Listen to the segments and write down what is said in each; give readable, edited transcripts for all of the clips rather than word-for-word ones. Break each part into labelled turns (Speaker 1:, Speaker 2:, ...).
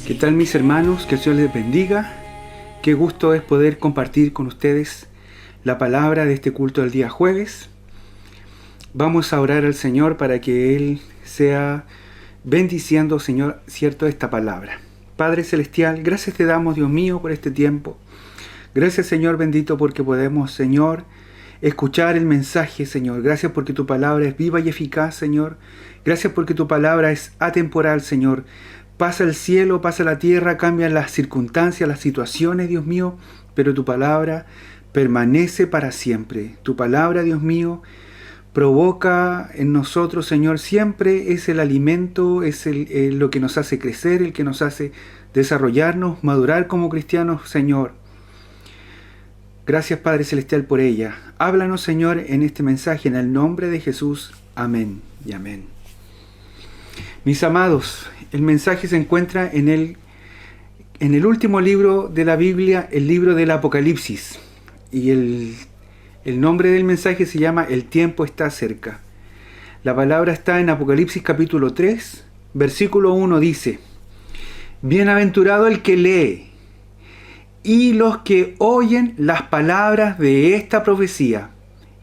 Speaker 1: ¿Qué tal, mis hermanos? Que el Señor les bendiga. Qué gusto es poder compartir con ustedes la palabra de este culto del día jueves. Vamos a orar al Señor para que Él sea bendiciendo, Señor, cierto, esta palabra. Padre Celestial, gracias te damos, Dios mío, por este tiempo. Gracias, Señor bendito, porque podemos, Señor, escuchar el mensaje, Señor. Gracias porque tu palabra es viva y eficaz, Señor. Gracias porque tu palabra es atemporal, Señor. Pasa el cielo, pasa la tierra, cambian las circunstancias, las situaciones, Dios mío, pero tu palabra permanece para siempre. Tu palabra, Dios mío, provoca en nosotros, Señor, siempre es el alimento, es lo que nos hace crecer, el que nos hace desarrollarnos, madurar como cristianos, Señor. Gracias, Padre Celestial, por ella. Háblanos, Señor, en este mensaje, en el nombre de Jesús. Amén y amén. Mis amados, el mensaje se encuentra en el último libro de la Biblia, el libro del Apocalipsis. Y el nombre del mensaje se llama El tiempo está cerca. La palabra está en Apocalipsis capítulo 3, versículo 1 dice: Bienaventurado el que lee y los que oyen las palabras de esta profecía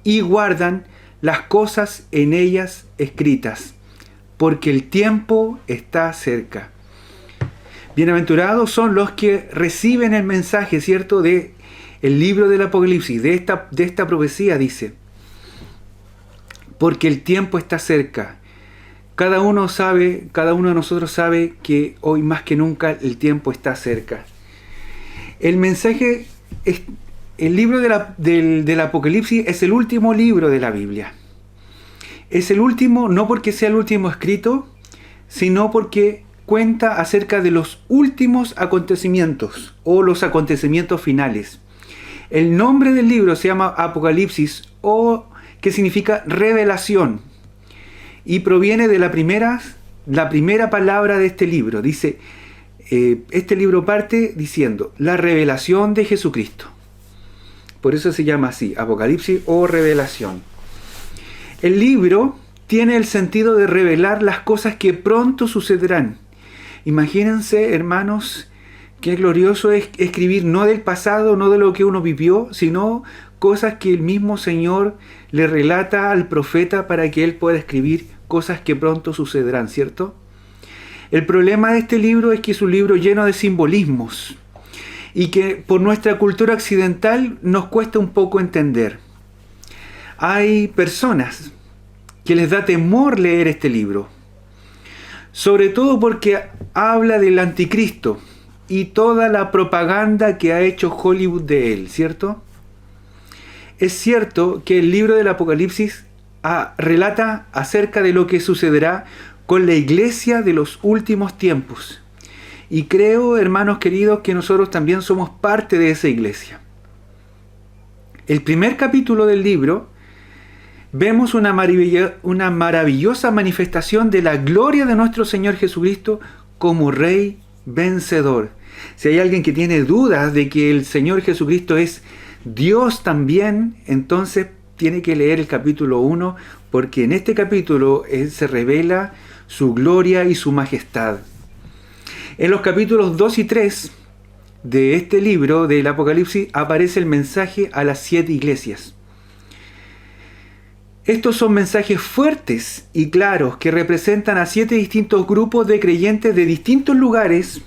Speaker 1: y guardan las cosas en ellas escritas, porque el tiempo está cerca. Bienaventurados son los que reciben el mensaje, ¿cierto?, de el libro del Apocalipsis, de esta profecía, dice, porque el tiempo está cerca. Cada uno de nosotros sabe que hoy más que nunca el tiempo está cerca. El mensaje, el libro del Apocalipsis es el último libro de la Biblia. Es el último no porque sea el último escrito, sino porque cuenta acerca de los últimos acontecimientos o los acontecimientos finales. El nombre del libro se llama Apocalipsis, o que significa revelación, y proviene de la primera palabra de este libro. Dice, este libro parte diciendo la revelación de Jesucristo. Por eso se llama así, Apocalipsis o revelación. El libro tiene el sentido de revelar las cosas que pronto sucederán. Imagínense, hermanos, qué glorioso es escribir no del pasado, no de lo que uno vivió, sino cosas que el mismo Señor le relata al profeta para que él pueda escribir cosas que pronto sucederán, ¿cierto? El problema de este libro es que es un libro lleno de simbolismos y que por nuestra cultura occidental nos cuesta un poco entender. Hay personas que les da temor leer este libro, sobre todo porque habla del anticristo y toda la propaganda que ha hecho Hollywood de él, ¿cierto? Es cierto que el libro del Apocalipsis relata acerca de lo que sucederá con la iglesia de los últimos tiempos. Y creo, hermanos queridos, que nosotros también somos parte de esa iglesia. El primer capítulo del libro vemos una maravillosa manifestación de la gloria de nuestro Señor Jesucristo como Rey vencedor. Si hay alguien que tiene dudas de que el Señor Jesucristo es Dios también, entonces tiene que leer el capítulo 1, porque en este capítulo se revela su gloria y su majestad. En los capítulos 2 y 3 de este libro del Apocalipsis aparece el mensaje a las 7 iglesias. Estos son mensajes fuertes y claros que representan a 7 distintos grupos de creyentes de distintos lugares,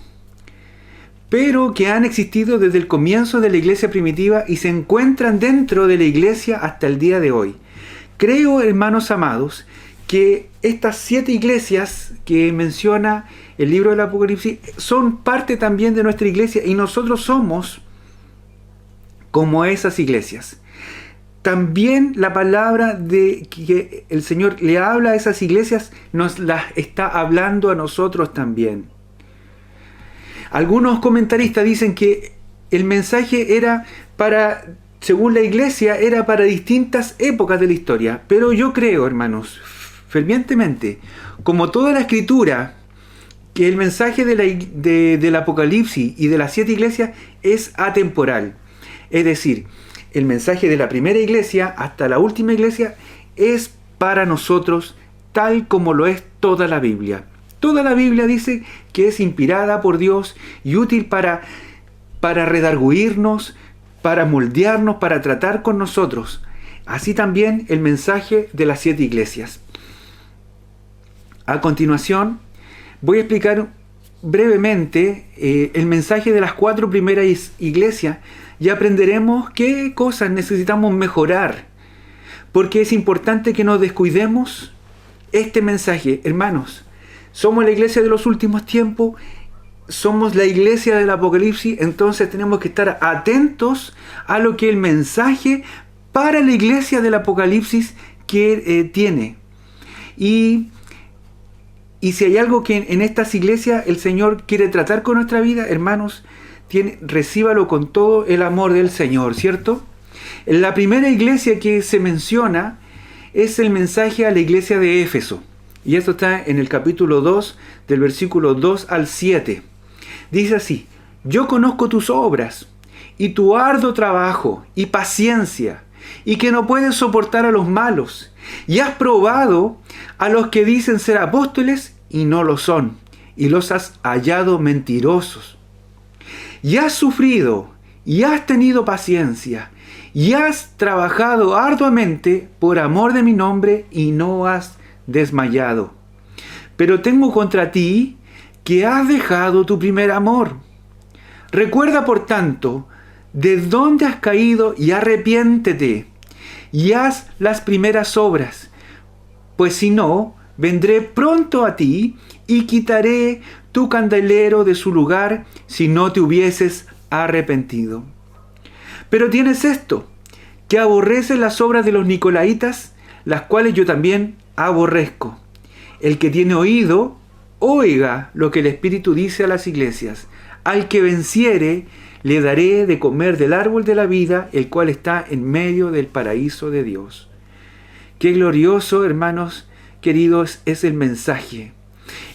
Speaker 1: pero que han existido desde el comienzo de la iglesia primitiva y se encuentran dentro de la iglesia hasta el día de hoy. Creo, hermanos amados, que estas 7 iglesias que menciona el libro del Apocalipsis son parte también de nuestra iglesia y nosotros somos como esas iglesias. También la palabra de que el Señor le habla a esas iglesias nos las está hablando a nosotros también. Algunos comentaristas dicen que el mensaje era según la iglesia, era para distintas épocas de la historia. Pero yo creo, hermanos, fervientemente, como toda la escritura, que el mensaje del Apocalipsis y de las 7 iglesias es atemporal. Es decir, el mensaje de la primera iglesia hasta la última iglesia es para nosotros tal como lo es toda la Biblia. Toda la Biblia dice que es inspirada por Dios y útil para redarguirnos, para moldearnos, para tratar con nosotros. Así también el mensaje de las 7 iglesias. A continuación, voy a explicar brevemente el mensaje de las 4 primeras iglesias y aprenderemos qué cosas necesitamos mejorar. Porque es importante que no descuidemos este mensaje. Hermanos, somos la iglesia de los últimos tiempos, somos la iglesia del Apocalipsis, entonces tenemos que estar atentos a lo que el mensaje para la iglesia del Apocalipsis que tiene. Y si hay algo que en estas iglesias el Señor quiere tratar con nuestra vida, hermanos, recíbalo con todo el amor del Señor, ¿cierto? La primera iglesia que se menciona es el mensaje a la iglesia de Éfeso. Y esto está en el capítulo 2, del versículo 2 al 7. Dice así: yo conozco tus obras, y tu arduo trabajo, y paciencia, y que no puedes soportar a los malos, y has probado a los que dicen ser apóstoles, y no lo son, y los has hallado mentirosos. Y has sufrido, y has tenido paciencia, y has trabajado arduamente por amor de mi nombre, y no has desmayado. Pero tengo contra ti que has dejado tu primer amor. Recuerda, por tanto, de dónde has caído y arrepiéntete, y haz las primeras obras, pues si no, vendré pronto a ti y quitaré tu candelero de su lugar si no te hubieses arrepentido. Pero tienes esto, que aborreces las obras de los nicolaitas, las cuales yo también aborrezco. El que tiene oído, oiga lo que el Espíritu dice a las iglesias. Al que venciere, le daré de comer del árbol de la vida, el cual está en medio del paraíso de Dios. Qué glorioso, hermanos queridos, es el mensaje.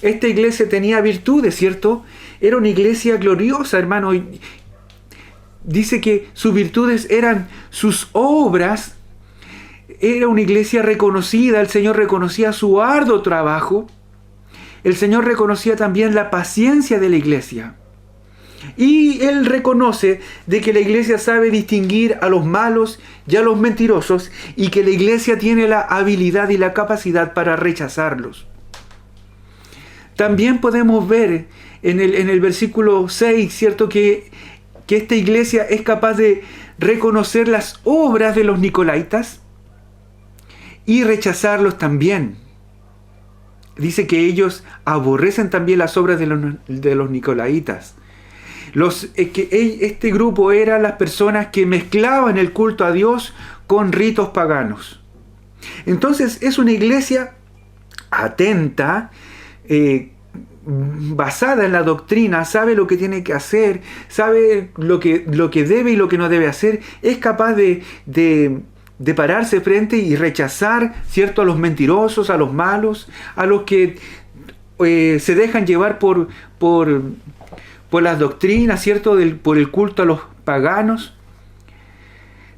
Speaker 1: Esta iglesia tenía virtudes, ¿cierto? Era una iglesia gloriosa, hermano. Dice que sus virtudes eran sus obras. Era una iglesia reconocida. El Señor reconocía su arduo trabajo. El Señor reconocía también la paciencia de la iglesia. Y Él reconoce de que la iglesia sabe distinguir a los malos y a los mentirosos, y que la iglesia tiene la habilidad y la capacidad para rechazarlos. También podemos ver en el versículo 6, ¿cierto?, que esta iglesia es capaz de reconocer las obras de los nicolaitas y rechazarlos también. Dice que ellos aborrecen también las obras de los nicolaitas. Este grupo eran las personas que mezclaban el culto a Dios con ritos paganos. Entonces es una iglesia atenta, basada en la doctrina, sabe lo que tiene que hacer, sabe lo que debe y lo que no debe hacer, es capaz de pararse frente y rechazar, ¿cierto?, a los mentirosos, a los malos, a los que se dejan llevar por las doctrinas, ¿cierto?, por el culto a los paganos.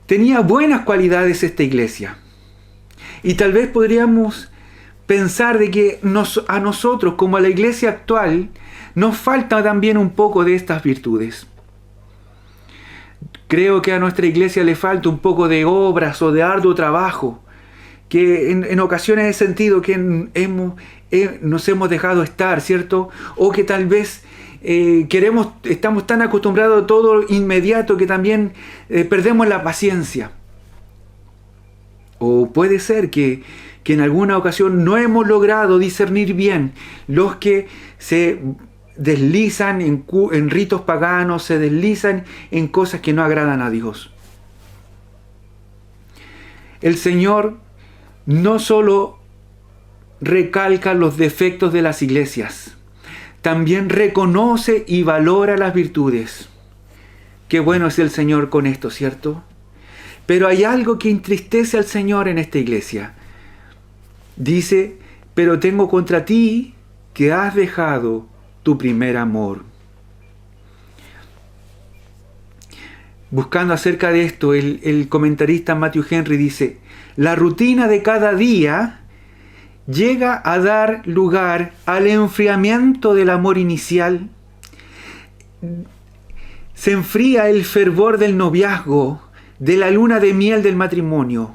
Speaker 1: Tenía buenas cualidades esta iglesia. Y tal vez podríamos pensar de que a nosotros, como a la iglesia actual, nos falta también un poco de estas virtudes. Creo que a nuestra iglesia le falta un poco de obras o de arduo trabajo, que en ocasiones he sentido que nos hemos dejado estar, ¿cierto? O que tal vez estamos tan acostumbrados a todo inmediato que también perdemos la paciencia. O puede ser que en alguna ocasión no hemos logrado discernir bien los que se deslizan en ritos paganos, se deslizan en cosas que no agradan a Dios. El Señor no solo recalca los defectos de las iglesias, también reconoce y valora las virtudes. Qué bueno es el Señor con esto, ¿cierto? Pero hay algo que entristece al Señor en esta iglesia. Dice, pero tengo contra ti que has dejado tu primer amor. Buscando acerca de esto, el comentarista Matthew Henry dice, la rutina de cada día llega a dar lugar al enfriamiento del amor inicial. Se enfría el fervor del noviazgo, de la luna de miel del matrimonio.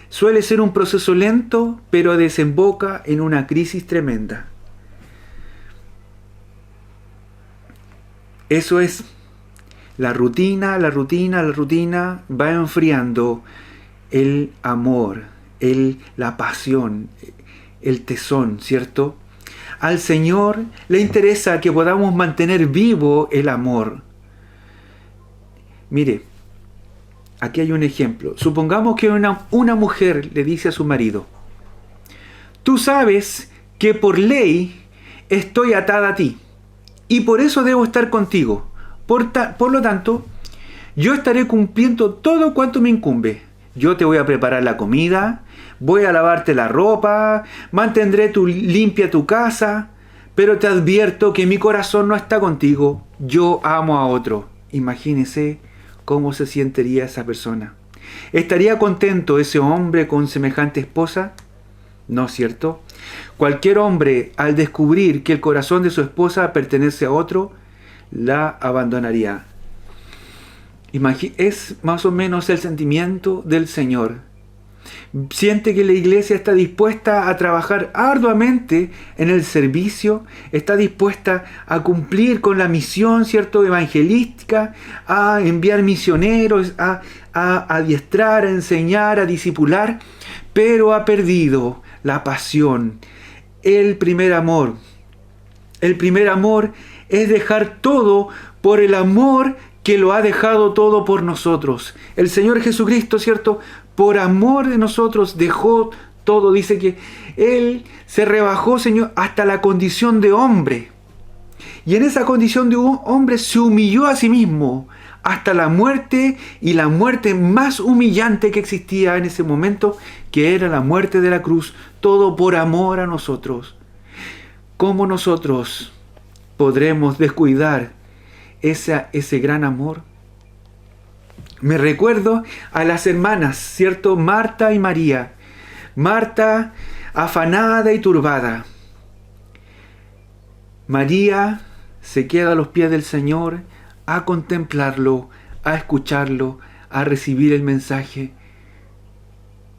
Speaker 1: Suele ser un proceso lento, pero desemboca en una crisis tremenda. Eso es, la rutina va enfriando el amor, la pasión, el tesón, ¿cierto? Al Señor le interesa que podamos mantener vivo el amor. Mire, aquí hay un ejemplo. Supongamos que una mujer le dice a su marido: tú sabes que por ley estoy atada a ti y por eso debo estar contigo. Por lo tanto, yo estaré cumpliendo todo cuanto me incumbe. Yo te voy a preparar la comida, voy a lavarte la ropa, mantendré limpia tu casa, pero te advierto que mi corazón no está contigo. Yo amo a otro. Imagínese cómo se sentiría esa persona. ¿Estaría contento ese hombre con semejante esposa? ¿No es cierto? Cualquier hombre, al descubrir que el corazón de su esposa pertenece a otro, la abandonaría. Es más o menos el sentimiento del Señor. Siente que la iglesia está dispuesta a trabajar arduamente en el servicio, está dispuesta a cumplir con la misión, ¿cierto?, evangelística, a enviar misioneros, a adiestrar, a enseñar, a discipular, pero ha perdido la pasión, el primer amor. El primer amor es dejar todo por el amor que lo ha dejado todo por nosotros. El Señor Jesucristo, ¿cierto?, por amor de nosotros dejó todo. Dice que Él se rebajó, Señor, hasta la condición de hombre. Y en esa condición de hombre se humilló a sí mismo hasta la muerte, y la muerte más humillante que existía en ese momento, que era la muerte de la cruz. Todo por amor a nosotros. ¿Cómo nosotros podremos descuidar ese gran amor? Me recuerdo a las hermanas, ¿cierto? Marta y María. Marta, afanada y turbada. María se queda a los pies del Señor a contemplarlo, a escucharlo, a recibir el mensaje.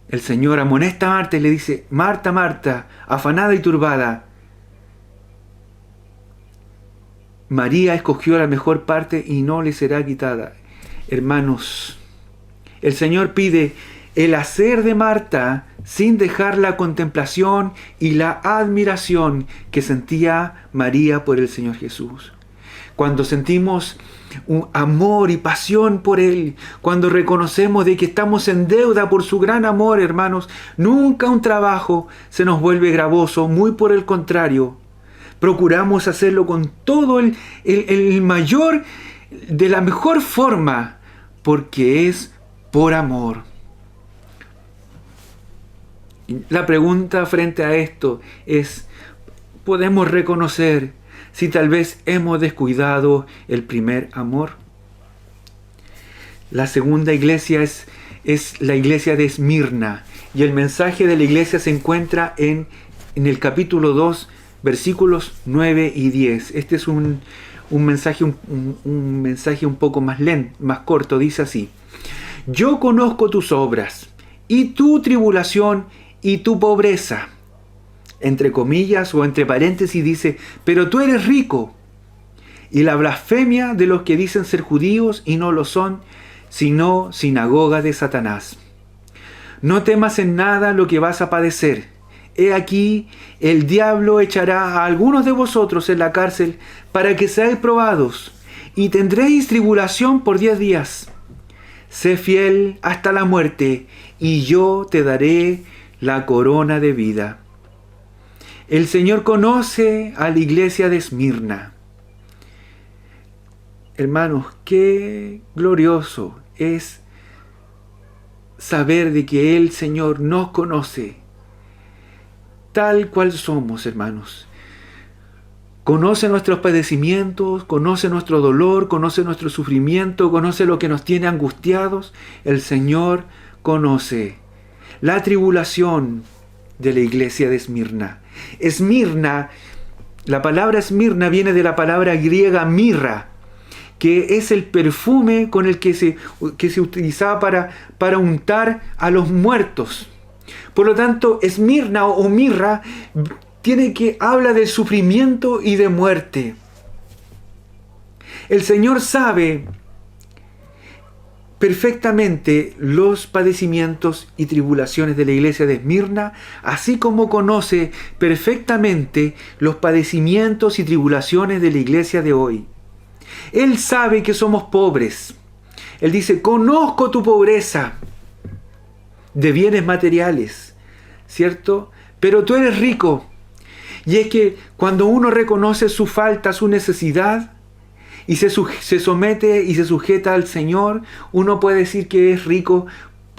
Speaker 1: El Señor amonesta a Marta y le dice: Marta, Marta, afanada y turbada. María escogió la mejor parte y no le será quitada. Hermanos, el Señor pide el hacer de Marta sin dejar la contemplación y la admiración que sentía María por el Señor Jesús. Cuando sentimos un amor y pasión por Él, cuando reconocemos de que estamos en deuda por su gran amor, hermanos, nunca un trabajo se nos vuelve gravoso, muy por el contrario. Procuramos hacerlo con todo el mayor, de la mejor forma, porque es por amor. La pregunta frente a esto es: ¿podemos reconocer si tal vez hemos descuidado el primer amor? La segunda iglesia es la iglesia de Esmirna, y el mensaje de la iglesia se encuentra en el capítulo 2, versículos 9 y 10. Este es un mensaje un poco más lento, más corto. Dice así: yo conozco tus obras y tu tribulación y tu pobreza. Entre comillas o entre paréntesis dice: pero tú eres rico. Y la blasfemia de los que dicen ser judíos y no lo son, sino sinagoga de Satanás. No temas en nada lo que vas a padecer. He aquí, el diablo echará a algunos de vosotros en la cárcel para que seáis probados, y tendréis tribulación por 10 días. Sé fiel hasta la muerte, y yo te daré la corona de vida. El Señor conoce a la iglesia de Esmirna. Hermanos, qué glorioso es saber de que el Señor nos conoce tal cual somos, hermanos. Conoce nuestros padecimientos, conoce nuestro dolor, conoce nuestro sufrimiento, conoce lo que nos tiene angustiados. El Señor conoce la tribulación de la iglesia de Esmirna. Esmirna, la palabra Esmirna viene de la palabra griega mirra, que es el perfume con el que se utilizaba para untar a los muertos. Por lo tanto, Esmirna o mirra habla del sufrimiento y de muerte. El Señor sabe perfectamente los padecimientos y tribulaciones de la iglesia de Esmirna, así como conoce perfectamente los padecimientos y tribulaciones de la iglesia de hoy. Él sabe que somos pobres. Él dice, conozco tu pobreza de bienes materiales, ¿cierto? Pero tú eres rico. Y es que cuando uno reconoce su falta, su necesidad, y se somete y se sujeta al Señor, uno puede decir que es rico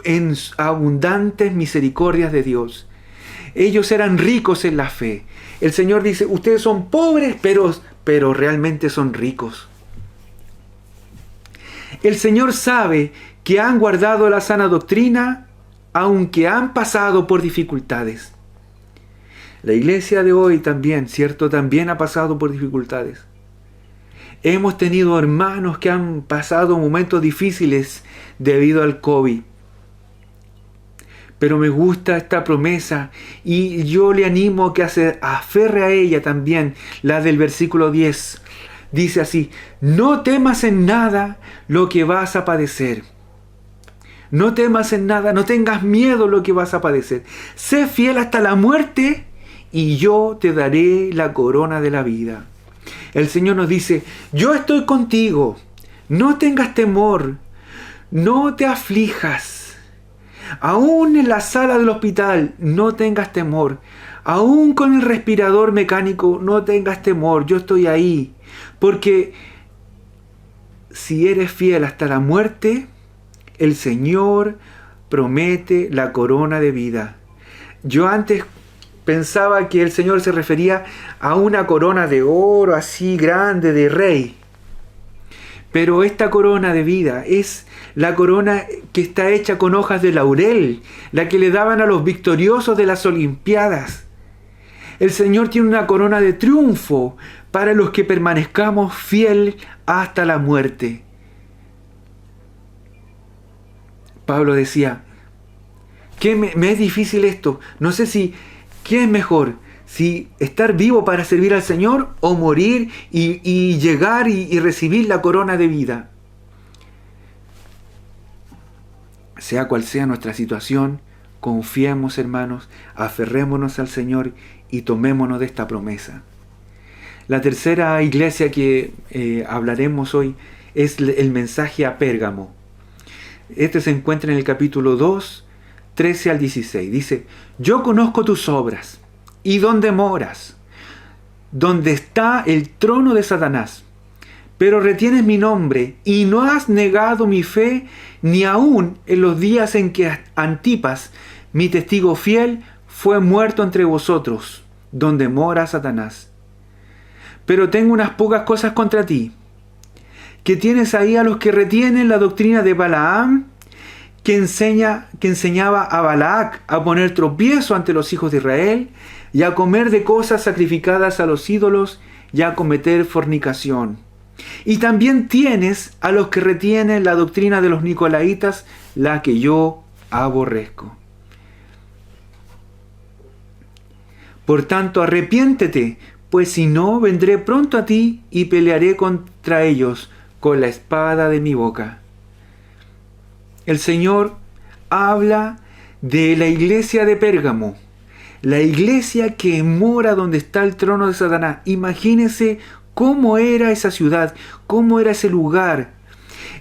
Speaker 1: en abundantes misericordias de Dios. Ellos eran ricos en la fe. El Señor dice, ustedes son pobres, pero realmente son ricos. El Señor sabe que han guardado la sana doctrina, aunque han pasado por dificultades. La iglesia de hoy también, ¿cierto? También ha pasado por dificultades. Hemos tenido hermanos que han pasado momentos difíciles debido al COVID. Pero me gusta esta promesa y yo le animo a que se aferre a ella también, la del versículo 10. Dice así, no temas en nada lo que vas a padecer. No temas en nada, no tengas miedo lo que vas a padecer. Sé fiel hasta la muerte y yo te daré la corona de la vida. El Señor nos dice, yo estoy contigo, no tengas temor, no te aflijas. Aún en la sala del hospital, no tengas temor. Aún con el respirador mecánico, no tengas temor, yo estoy ahí. Porque si eres fiel hasta la muerte, el Señor promete la corona de vida. Yo antes pensaba que el Señor se refería a una corona de oro así grande de rey. Pero esta corona de vida es la corona que está hecha con hojas de laurel, la que le daban a los victoriosos de las Olimpiadas. El Señor tiene una corona de triunfo para los que permanezcamos fiel hasta la muerte. Pablo decía, me es difícil esto, no sé si, ¿qué es mejor? Si estar vivo para servir al Señor o morir y llegar y recibir la corona de vida. Sea cual sea nuestra situación, confiemos, hermanos, aferrémonos al Señor y tomémonos de esta promesa. La tercera iglesia que hablaremos hoy es el mensaje a Pérgamo. Este se encuentra en el capítulo 2, 13 al 16. Dice, yo conozco tus obras y dónde moras, donde está el trono de Satanás. Pero retienes mi nombre y no has negado mi fe, ni aun en los días en que Antipas, mi testigo fiel, fue muerto entre vosotros, donde mora Satanás. Pero tengo unas pocas cosas contra ti, que tienes ahí a los que retienen la doctrina de Balaam, que enseñaba a Balac a poner tropiezo ante los hijos de Israel, y a comer de cosas sacrificadas a los ídolos, y a cometer fornicación. Y también tienes a los que retienen la doctrina de los nicolaitas, la que yo aborrezco. Por tanto, arrepiéntete, pues si no, vendré pronto a ti y pelearé contra ellos con la espada de mi boca. El Señor habla de la iglesia de Pérgamo, la iglesia que mora donde está el trono de Satanás. Imagínense cómo era esa ciudad, cómo era ese lugar.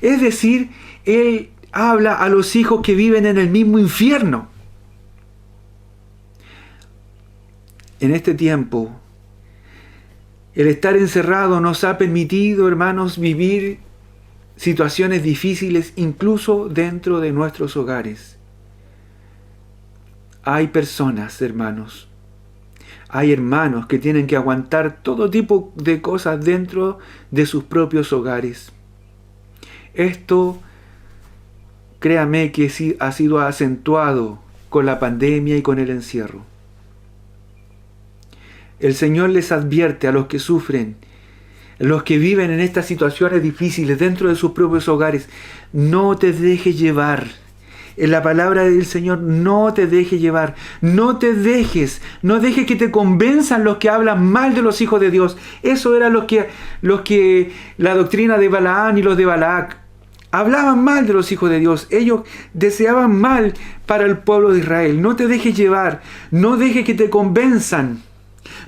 Speaker 1: Es decir, Él habla a los hijos que viven en el mismo infierno. En este tiempo, el estar encerrado nos ha permitido, hermanos, vivir situaciones difíciles incluso dentro de nuestros hogares. Hay personas, hermanos, hay hermanos que tienen que aguantar todo tipo de cosas dentro de sus propios hogares. Esto, créame que sí ha sido acentuado con la pandemia y con el encierro. El Señor les advierte a los que sufren, los que viven en estas situaciones difíciles dentro de sus propios hogares: no te dejes llevar. En la palabra del Señor, no te dejes llevar, no dejes que te convenzan los que hablan mal de los hijos de Dios. Eso era lo que la doctrina de Balaán y los de Balac hablaban mal de los hijos de Dios. Ellos deseaban mal para el pueblo de Israel. No te dejes llevar, no dejes que te convenzan.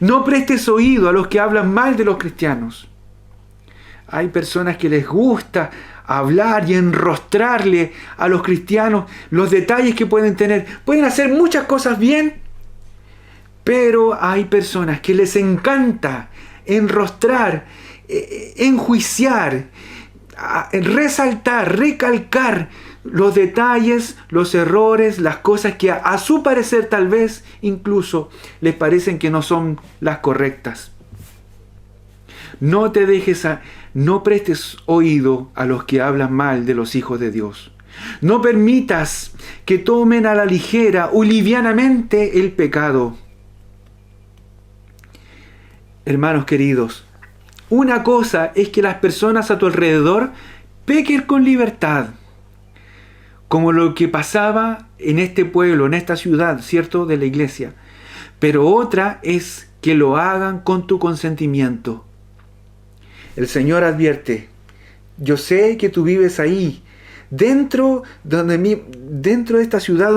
Speaker 1: No prestes oído a los que hablan mal de los cristianos. Hay personas que les gusta hablar y enrostrarle a los cristianos los detalles que pueden tener. Pueden hacer muchas cosas bien, pero hay personas que les encanta enrostrar, enjuiciar, resaltar, recalcar los detalles, los errores, las cosas que a su parecer tal vez incluso les parecen que no son las correctas. No prestes oído a los que hablan mal de los hijos de Dios. No permitas que tomen a la ligera o livianamente el pecado. Hermanos queridos, una cosa es que las personas a tu alrededor pequen con libertad, como lo que pasaba en este pueblo, en esta ciudad, ¿cierto?, de la iglesia. Pero otra es que lo hagan con tu consentimiento. El Señor advierte: yo sé que tú vives ahí, dentro de esta ciudad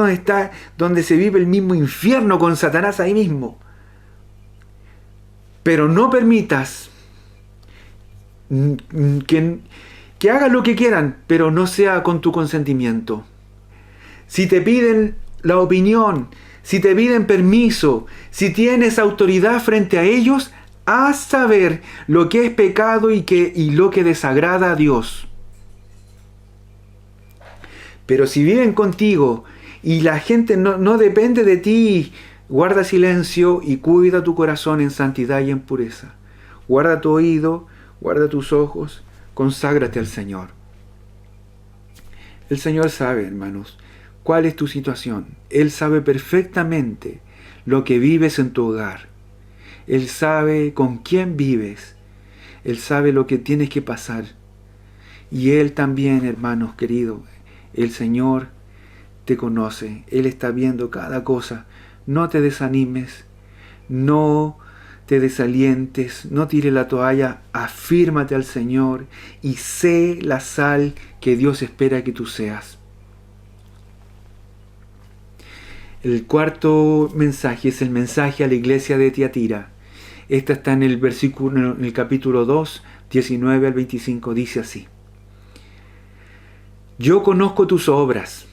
Speaker 1: donde se vive el mismo infierno con Satanás ahí mismo. Pero no permitas que hagan lo que quieran, pero no sea con tu consentimiento. Si te piden la opinión, si te piden permiso, si tienes autoridad frente a ellos, haz saber lo que es pecado y lo que desagrada a Dios. Pero si viven contigo y la gente no depende de ti, guarda silencio y cuida tu corazón en santidad y en pureza. Guarda tu oído, guarda tus ojos, conságrate al Señor. El Señor sabe, hermanos, cuál es tu situación. Él sabe perfectamente lo que vives en tu hogar. Él sabe con quién vives. Él sabe lo que tienes que pasar. Y Él también, hermanos queridos, el Señor te conoce. Él está viendo cada cosa. No te desanimes. No te desalientes. No tires la toalla. Afírmate al Señor y sé la sal que Dios espera que tú seas. El cuarto mensaje es el mensaje a la iglesia de Tiatira. Esta está en el capítulo 2, 19 al 25. Dice así: yo conozco tus obras,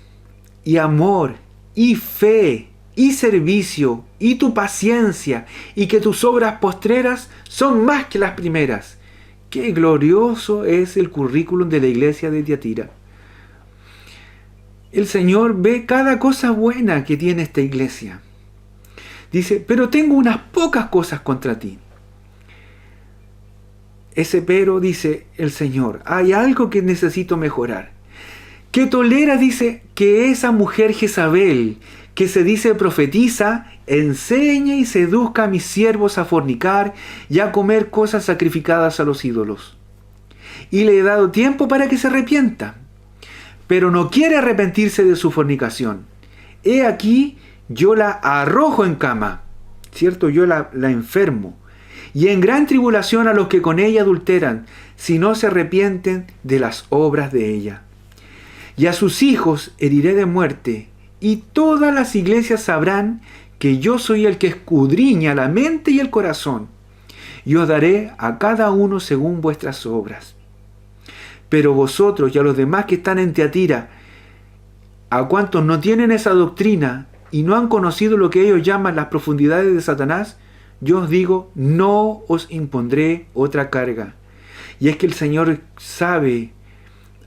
Speaker 1: y amor, y fe, y servicio, y tu paciencia, y que tus obras postreras son más que las primeras. Qué glorioso es el currículum de la iglesia de Tiatira. El Señor ve cada cosa buena que tiene esta iglesia. Dice: pero tengo unas pocas cosas contra ti. Ese pero, dice el Señor, hay algo que necesito mejorar. Que tolera, dice, que esa mujer Jezabel, que se dice profetiza, enseñe y seduzca a mis siervos a fornicar y a comer cosas sacrificadas a los ídolos. Y le he dado tiempo para que se arrepienta, pero no quiere arrepentirse de su fornicación. He aquí, yo la arrojo en cama, ¿cierto? Yo la enfermo. Y en gran tribulación a los que con ella adulteran, si no se arrepienten de las obras de ella. Y a sus hijos heriré de muerte, y todas las iglesias sabrán que yo soy el que escudriña la mente y el corazón, y os daré a cada uno según vuestras obras. Pero vosotros y a los demás que están en Tiatira, a cuantos no tienen esa doctrina y no han conocido lo que ellos llaman las profundidades de Satanás, yo os digo, no os impondré otra carga. Y es que el Señor sabe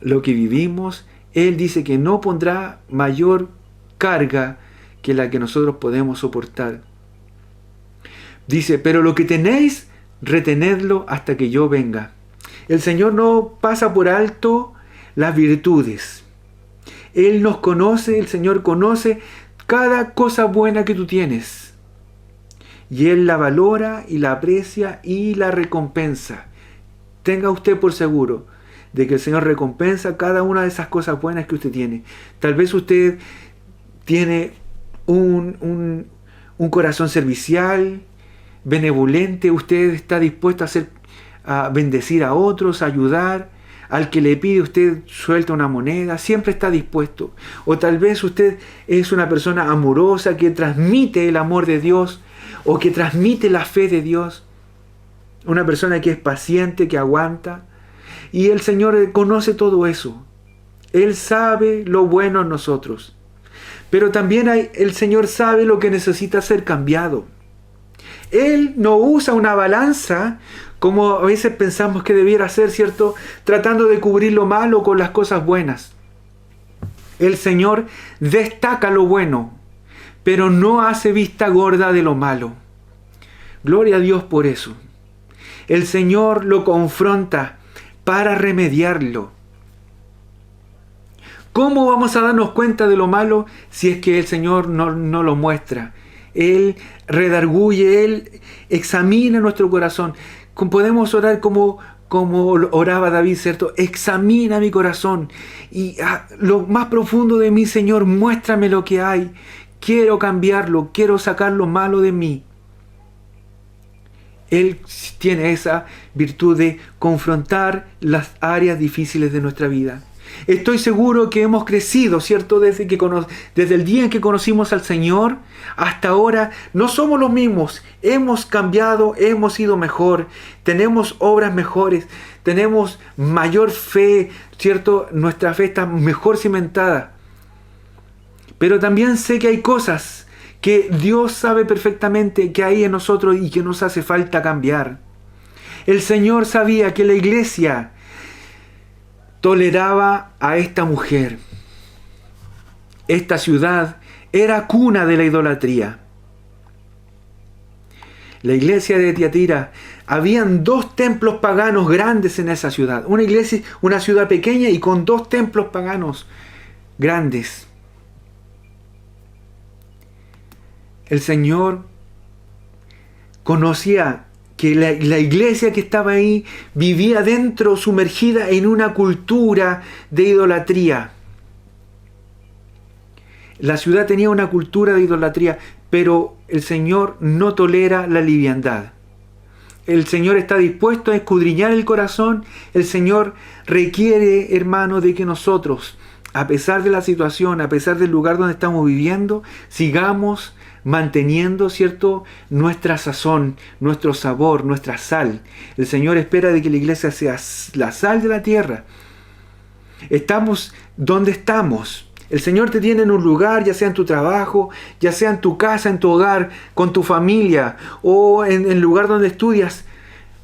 Speaker 1: lo que vivimos. Él dice que no pondrá mayor carga que la que nosotros podemos soportar. Dice: pero lo que tenéis, retenedlo hasta que yo venga. El Señor no pasa por alto las virtudes. Él nos conoce, el Señor conoce cada cosa buena que tú tienes. y Él la valora y la aprecia y la recompensa. Tenga usted por seguro de que el Señor recompensa cada una de esas cosas buenas que usted tiene. Tal vez usted tiene un corazón servicial, benevolente, usted está dispuesto a bendecir a otros, a ayudar. Al que le pide usted suelta una moneda, siempre está dispuesto. O tal vez usted es una persona amorosa que transmite el amor de Dios o que transmite la fe de Dios. Una persona que es paciente, que aguanta. Y el Señor conoce todo eso. Él sabe lo bueno en nosotros. Pero también el Señor sabe lo que necesita ser cambiado. Él no usa una balanza como a veces pensamos que debiera ser, ¿cierto? Tratando de cubrir lo malo con las cosas buenas. El Señor destaca lo bueno, pero no hace vista gorda de lo malo. Gloria a Dios por eso. El Señor lo confronta para remediarlo. ¿Cómo vamos a darnos cuenta de lo malo si es que el Señor no lo muestra? Él redarguye, Él examina nuestro corazón. Podemos orar como oraba David, ¿cierto? Examina mi corazón y lo más profundo de mí, Señor, muéstrame lo que hay. Quiero cambiarlo, quiero sacar lo malo de mí. Él tiene esa virtud de confrontar las áreas difíciles de nuestra vida. Estoy seguro que hemos crecido, ¿cierto? Desde el día en que conocimos al Señor hasta ahora no somos los mismos. Hemos cambiado, hemos sido mejor, tenemos obras mejores, tenemos mayor fe, ¿cierto? Nuestra fe está mejor cimentada. Pero también sé que hay cosas que Dios sabe perfectamente que hay en nosotros y que nos hace falta cambiar. El Señor sabía que la iglesia toleraba a esta mujer. Esta ciudad era cuna de la idolatría. La iglesia de Tiatira, habían 2 templos paganos grandes en esa ciudad. Una ciudad pequeña y con 2 templos paganos grandes. El Señor conocía que la iglesia que estaba ahí vivía dentro, sumergida en una cultura de idolatría. La ciudad tenía una cultura de idolatría, pero el Señor no tolera la liviandad. El Señor está dispuesto a escudriñar el corazón. El Señor requiere, hermano, de que nosotros, a pesar de la situación, a pesar del lugar donde estamos viviendo, sigamos manteniendo, ¿cierto?, nuestra sazón, nuestro sabor, nuestra sal. El Señor espera de que la iglesia sea la sal de la tierra. Estamos donde estamos. El Señor te tiene en un lugar, ya sea en tu trabajo, ya sea en tu casa, en tu hogar, con tu familia o en el lugar donde estudias.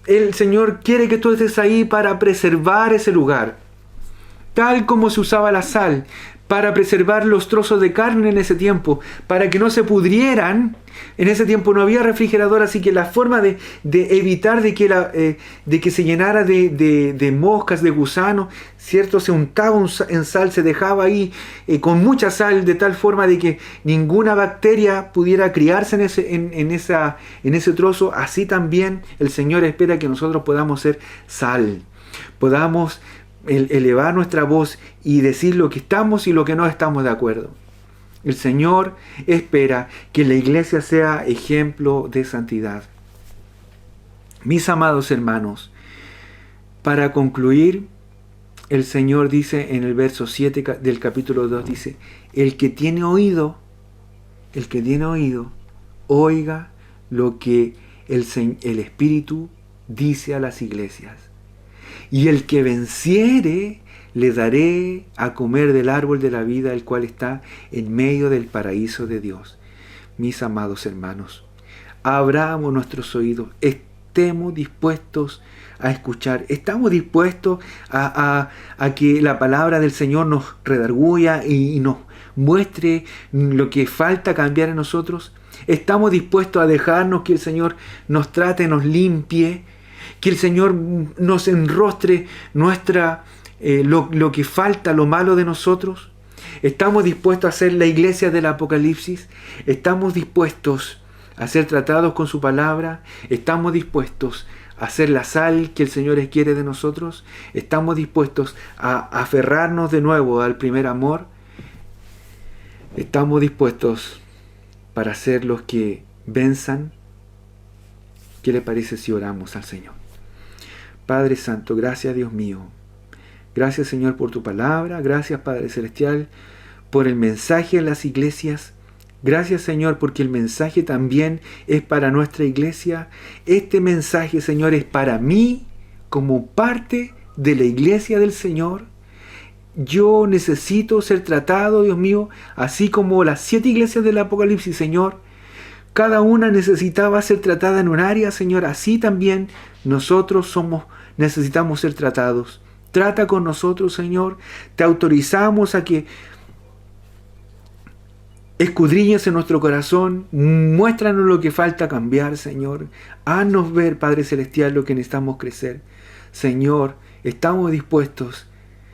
Speaker 1: El Señor quiere que tú estés ahí para preservar ese lugar. Tal como se usaba la sal, para preservar los trozos de carne en ese tiempo, para que no se pudrieran. En ese tiempo no había refrigerador, así que la forma de evitar de que se llenara de moscas, de gusanos, ¿cierto? Se untaba en sal, se dejaba ahí con mucha sal, de tal forma de que ninguna bacteria pudiera criarse en ese trozo. Así también el Señor espera que nosotros podamos ser sal, podamos elevar nuestra voz y decir lo que estamos y lo que no estamos de acuerdo. El Señor espera que la iglesia sea ejemplo de santidad. Mis amados hermanos, para concluir, el Señor dice en el verso 7 del capítulo 2, dice: el que tiene oído, oiga lo que el Espíritu dice a las iglesias. Y el que venciere, le daré a comer del árbol de la vida, el cual está en medio del paraíso de Dios. Mis amados hermanos, abramos nuestros oídos, estemos dispuestos a escuchar, estamos dispuestos a que la palabra del Señor nos redarguya y nos muestre lo que falta cambiar en nosotros. Estamos dispuestos a dejarnos que el Señor nos trate, nos limpie, que el Señor nos enrostre lo que falta, lo malo de nosotros. Estamos dispuestos a ser la iglesia del Apocalipsis. Estamos dispuestos a ser tratados con su palabra? ¿Estamos dispuestos a ser la sal que el Señor quiere de nosotros? ¿Estamos dispuestos a aferrarnos de nuevo al primer amor? ¿Estamos dispuestos para ser los que venzan? ¿Qué le parece si oramos al Señor? Padre Santo, gracias Dios mío. Gracias Señor por tu palabra. Gracias Padre Celestial por el mensaje en las iglesias. Gracias Señor porque el mensaje también es para nuestra iglesia. Este mensaje Señor es para mí como parte de la iglesia del Señor. Yo necesito ser tratado, Dios mío, así como las 7 iglesias del Apocalipsis, Señor. Cada una necesitaba ser tratada en un área, Señor. Así también nosotros necesitamos ser tratados. Trata con nosotros, Señor. Te autorizamos a que escudriñes en nuestro corazón. Muéstranos lo que falta cambiar, Señor. Haznos ver, Padre Celestial, lo que necesitamos crecer. Señor, estamos dispuestos.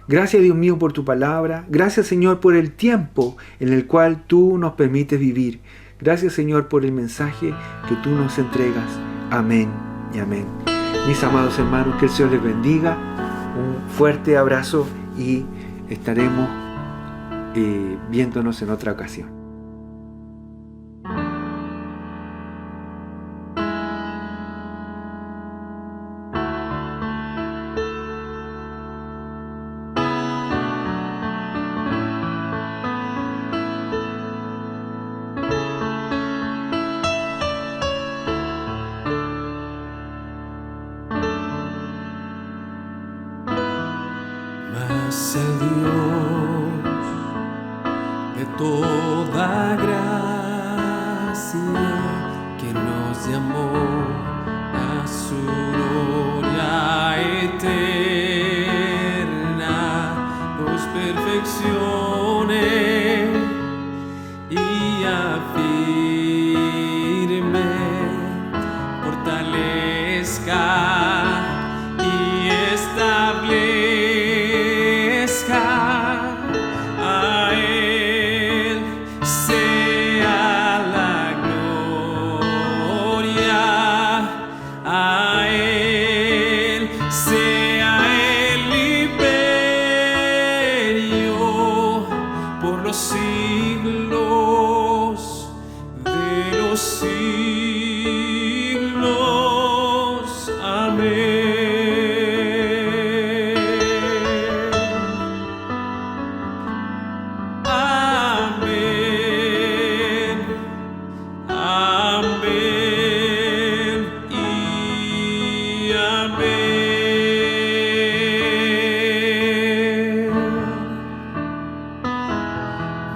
Speaker 1: Gracias, Dios mío, por tu palabra. Gracias, Señor, por el tiempo en el cual tú nos permites vivir. Gracias, Señor, por el mensaje que tú nos entregas. Amén y amén. Mis amados hermanos, que el Señor les bendiga. Un fuerte abrazo y estaremos viéndonos en otra ocasión.
Speaker 2: Mas el Dios de toda gracia, que nos llamó a su gloria eterna, nos perfeccione y afirme, fortalezca y establezca. A Él sea la gloria, a Él sea el imperio por los siglos de los siglos. Amén.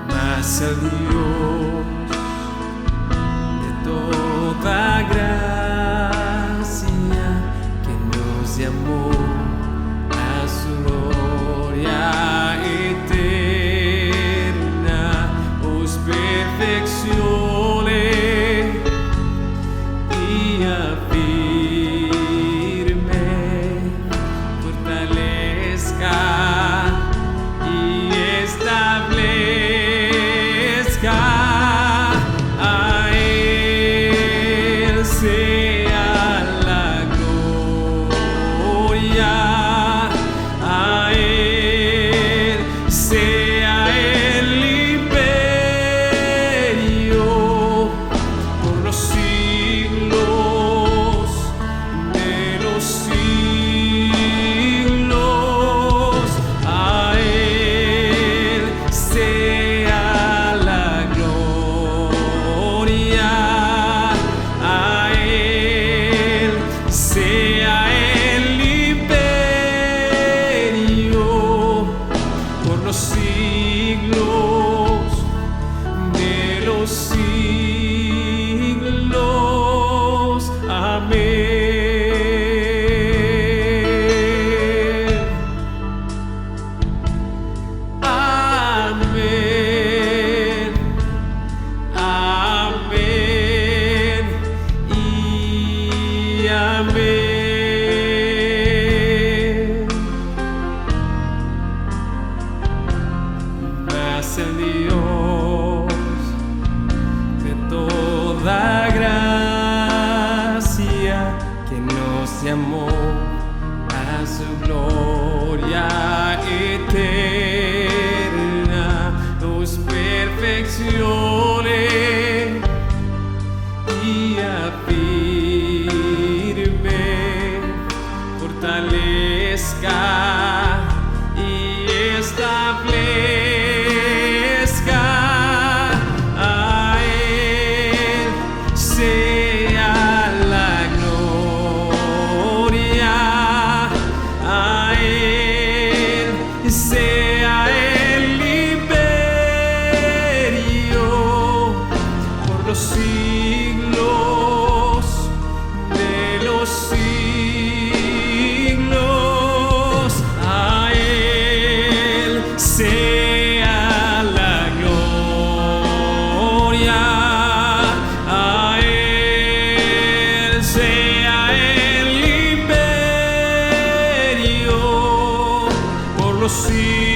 Speaker 2: Mas el Dios de toda gracia, que nos llamó a su gloria eterna, os perfeccione y afirme, fortalezca y establezca. conocido.